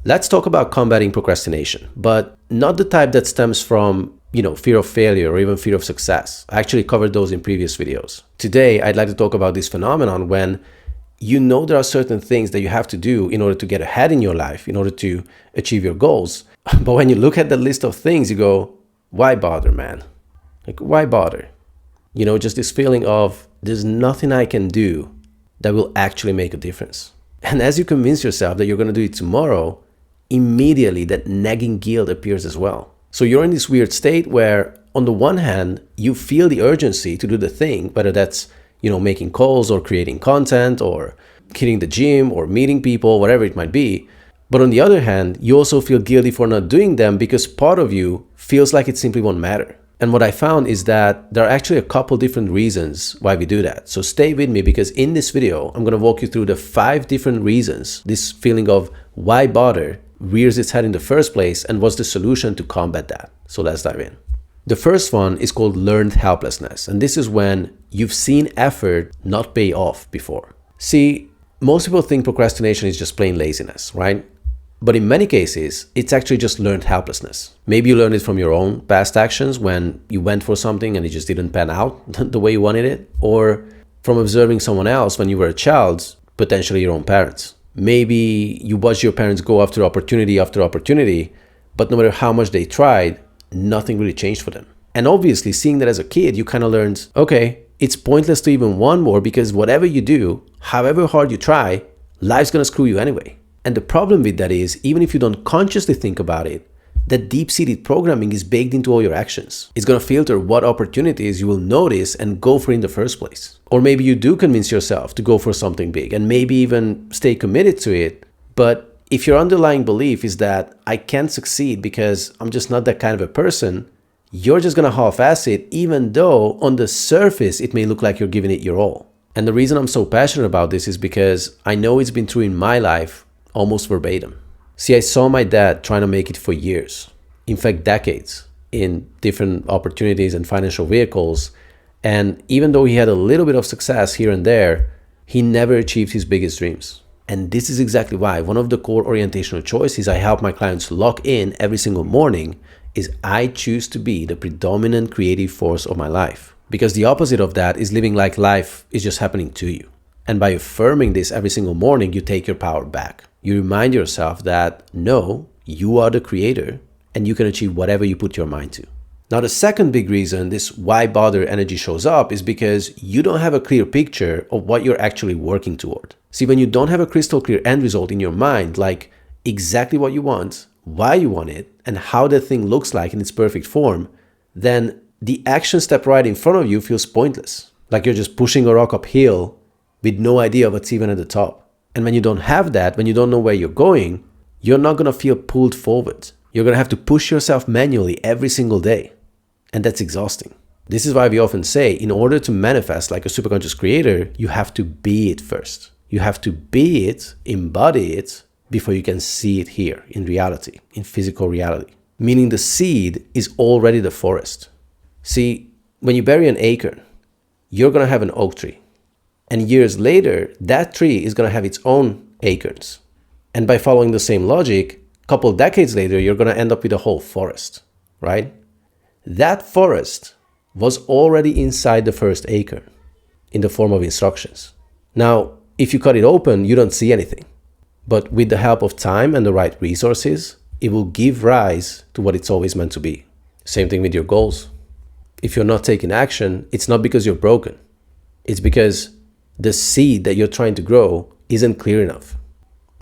Let's talk about combating procrastination, but not the type that stems from, fear of failure or even fear of success. I actually covered those in previous videos. Today, I'd like to talk about this phenomenon when there are certain things that you have to do in order to get ahead in your life, in order to achieve your goals. But when you look at the list of things, you go, why bother, man? Like, why bother? Just this feeling of there's nothing I can do that will actually make a difference. And as you convince yourself that you're going to do it tomorrow, immediately that nagging guilt appears as well. So you're in this weird state where on the one hand, you feel the urgency to do the thing, whether that's, making calls or creating content or hitting the gym or meeting people, whatever it might be. But on the other hand, you also feel guilty for not doing them because part of you feels like it simply won't matter. And what I found is that there are actually a couple different reasons why we do that. So stay with me because in this video, I'm going to walk you through the 5 different reasons this feeling of why bother rears its head in the first place and what's the solution to combat that. So let's dive in. The first one is called learned helplessness. And this is when you've seen effort not pay off before. See, most people think procrastination is just plain laziness, right? But in many cases, it's actually just learned helplessness. Maybe you learned it from your own past actions when you went for something and it just didn't pan out the way you wanted it, or from observing someone else when you were a child, potentially your own parents. Maybe you watched your parents go after opportunity, but no matter how much they tried, nothing really changed for them. And obviously, seeing that as a kid, you kind of learned, okay, it's pointless to even want more because whatever you do, however hard you try, life's gonna screw you anyway. And the problem with that is, even if you don't consciously think about it, that deep-seated programming is baked into all your actions. It's going to filter what opportunities you will notice and go for in the first place. Or maybe you do convince yourself to go for something big and maybe even stay committed to it. But if your underlying belief is that I can't succeed because I'm just not that kind of a person, you're just going to half-ass it even though on the surface it may look like you're giving it your all. And the reason I'm so passionate about this is because I know it's been true in my life almost verbatim. See, I saw my dad trying to make it for years, in fact, decades, in different opportunities and financial vehicles. And even though he had a little bit of success here and there, he never achieved his biggest dreams. And this is exactly why one of the core orientational choices I help my clients lock in every single morning is I choose to be the predominant creative force of my life. Because the opposite of that is living like life is just happening to you. And by affirming this every single morning, you take your power back. You remind yourself that, no, you are the creator and you can achieve whatever you put your mind to. Now, the second big reason this why bother energy shows up is because you don't have a clear picture of what you're actually working toward. See, when you don't have a crystal clear end result in your mind, like exactly what you want, why you want it, and how that thing looks like in its perfect form, then the action step right in front of you feels pointless. Like you're just pushing a rock uphill with no idea what's even at the top. And when you don't have that, when you don't know where you're going, you're not going to feel pulled forward. You're going to have to push yourself manually every single day. And that's exhausting. This is why we often say, in order to manifest like a superconscious creator, you have to be it first. You have to be it, embody it, before you can see it here in reality, in physical reality. Meaning the seed is already the forest. See, when you bury an acorn, you're going to have an oak tree. And years later, that tree is going to have its own acorns. And by following the same logic, a couple decades later, you're going to end up with a whole forest, right? That forest was already inside the first acorn in the form of instructions. Now, if you cut it open, you don't see anything. But with the help of time and the right resources, it will give rise to what it's always meant to be. Same thing with your goals. If you're not taking action, it's not because you're broken. It's because the seed that you're trying to grow isn't clear enough,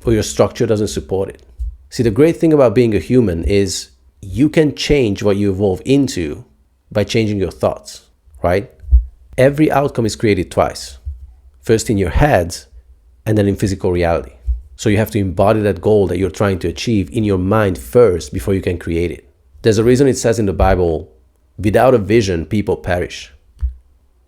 or your structure doesn't support it. See, the great thing about being a human is you can change what you evolve into by changing your thoughts, right? Every outcome is created twice. First in your head, and then in physical reality. So you have to embody that goal that you're trying to achieve in your mind first before you can create it. There's a reason it says in the Bible, without a vision, people perish.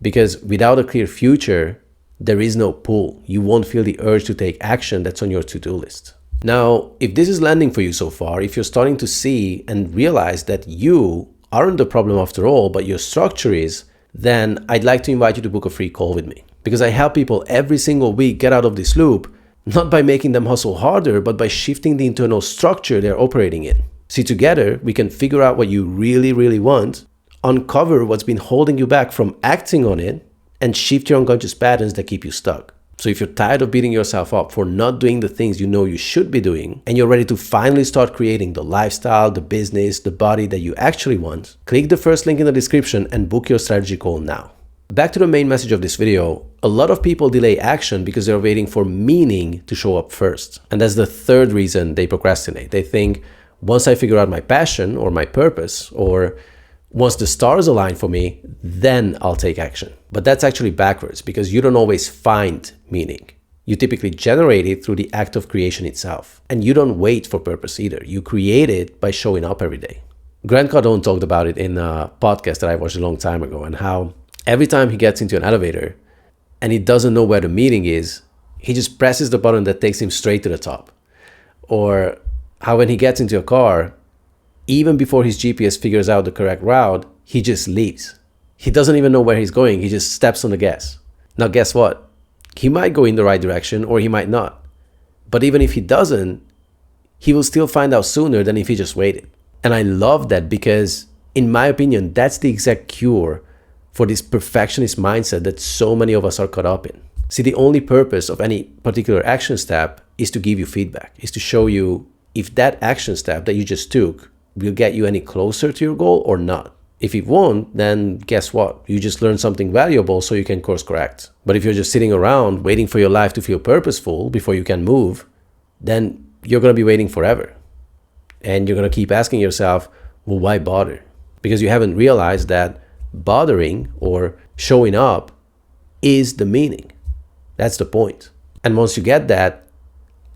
Because without a clear future, there is no pull. You won't feel the urge to take action that's on your to-do list. Now, if this is landing for you so far, if you're starting to see and realize that you aren't the problem after all, but your structure is, then I'd like to invite you to book a free call with me. Because I help people every single week get out of this loop Not by making them hustle harder, but by shifting the internal structure they're operating in. See, together, we can figure out what you really, really want, uncover what's been holding you back from acting on it, and shift your unconscious patterns that keep you stuck. So if you're tired of beating yourself up for not doing the things you know you should be doing, and you're ready to finally start creating the lifestyle, the business, the body that you actually want, click the first link in the description and book your strategy call now. Back to the main message of this video, a lot of people delay action because they're waiting for meaning to show up first. And that's the third reason they procrastinate. They think, once I figure out my passion or my purpose, or once the stars align for me, then I'll take action. But that's actually backwards, because you don't always find meaning. You typically generate it through the act of creation itself. And you don't wait for purpose either. You create it by showing up every day. Grant Cardone talked about it in a podcast that I watched a long time ago, and how every time he gets into an elevator and he doesn't know where the meeting is, he just presses the button that takes him straight to the top. Or how when he gets into a car, even before his GPS figures out the correct route, he just leaves. He doesn't even know where he's going. He just steps on the gas. Now, guess what? He might go in the right direction or he might not. But even if he doesn't, he will still find out sooner than if he just waited. And I love that, because in my opinion, that's the exact cure for this perfectionist mindset that so many of us are caught up in. See, the only purpose of any particular action step is to give you feedback, is to show you if that action step that you just took will get you any closer to your goal or not. If it won't, then guess what? You just learned something valuable so you can course correct. But if you're just sitting around waiting for your life to feel purposeful before you can move, then you're going to be waiting forever. And you're going to keep asking yourself, well, why bother? Because you haven't realized that bothering or showing up is the meaning. That's the point. And once you get that,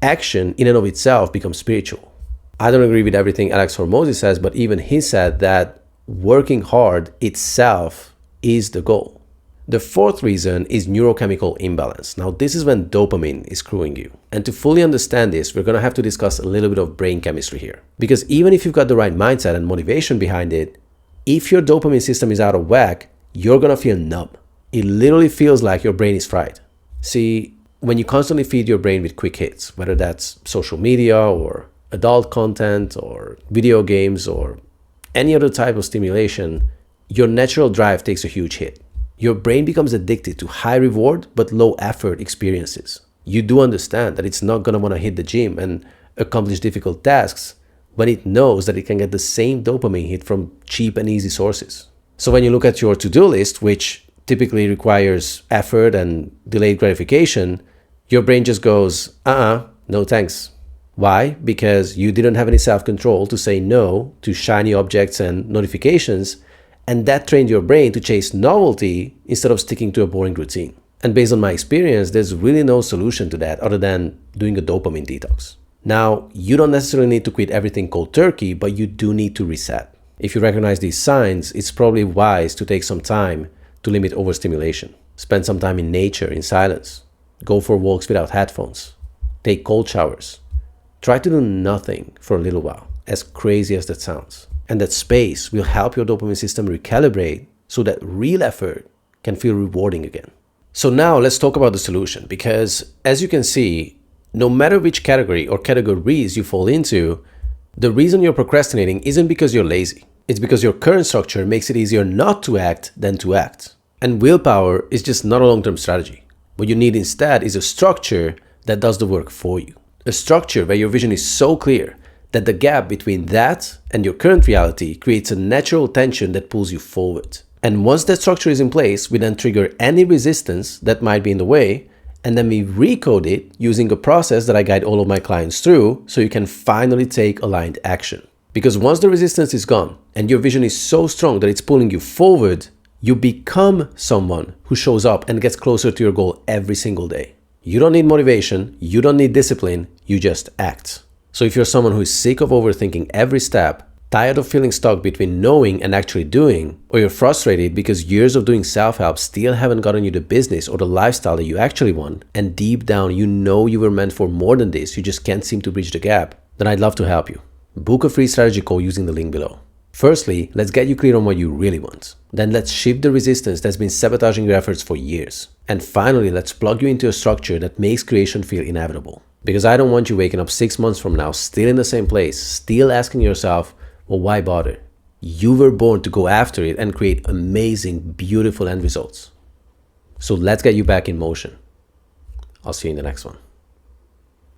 action in and of itself becomes spiritual. I don't agree with everything Alex Hormozi says, but even he said that working hard itself is the goal. The fourth reason is neurochemical imbalance. Now, this is when dopamine is screwing you. And to fully understand this, we're going to have to discuss a little bit of brain chemistry here. Because even if you've got the right mindset and motivation behind it, if your dopamine system is out of whack, you're going to feel numb. It literally feels like your brain is fried. See, when you constantly feed your brain with quick hits, whether that's social media or adult content or video games or any other type of stimulation, your natural drive takes a huge hit. Your brain becomes addicted to high reward but low effort experiences. You do understand that it's not going to want to hit the gym and accomplish difficult tasks when it knows that it can get the same dopamine hit from cheap and easy sources. So when you look at your to-do list, which typically requires effort and delayed gratification, your brain just goes, no thanks. Why? Because you didn't have any self-control to say no to shiny objects and notifications, and that trained your brain to chase novelty instead of sticking to a boring routine. And based on my experience, there's really no solution to that other than doing a dopamine detox. Now, you don't necessarily need to quit everything cold turkey, but you do need to reset. If you recognize these signs, it's probably wise to take some time to limit overstimulation. Spend some time in nature, in silence. Go for walks without headphones. Take cold showers. Try to do nothing for a little while, as crazy as that sounds. And that space will help your dopamine system recalibrate so that real effort can feel rewarding again. So now let's talk about the solution, because as you can see, no matter which category or categories you fall into, the reason you're procrastinating isn't because you're lazy. It's because your current structure makes it easier not to act than to act. And willpower is just not a long-term strategy. What you need instead is a structure that does the work for you. A structure where your vision is so clear that the gap between that and your current reality creates a natural tension that pulls you forward. And once that structure is in place, we then trigger any resistance that might be in the way, and then we recode it using a process that I guide all of my clients through so you can finally take aligned action. Because once the resistance is gone and your vision is so strong that it's pulling you forward, you become someone who shows up and gets closer to your goal every single day. You don't need motivation, you don't need discipline, you just act. So if you're someone who is sick of overthinking every step, tired of feeling stuck between knowing and actually doing, or you're frustrated because years of doing self-help still haven't gotten you the business or the lifestyle that you actually want, and deep down you know you were meant for more than this, you just can't seem to bridge the gap, then I'd love to help you. Book a free strategy call using the link below. Firstly, let's get you clear on what you really want. Then let's shift the resistance that's been sabotaging your efforts for years. And finally, let's plug you into a structure that makes creation feel inevitable. Because I don't want you waking up 6 months from now, still in the same place, still asking yourself, well, why bother? You were born to go after it and create amazing, beautiful end results. So let's get you back in motion. I'll see you in the next one.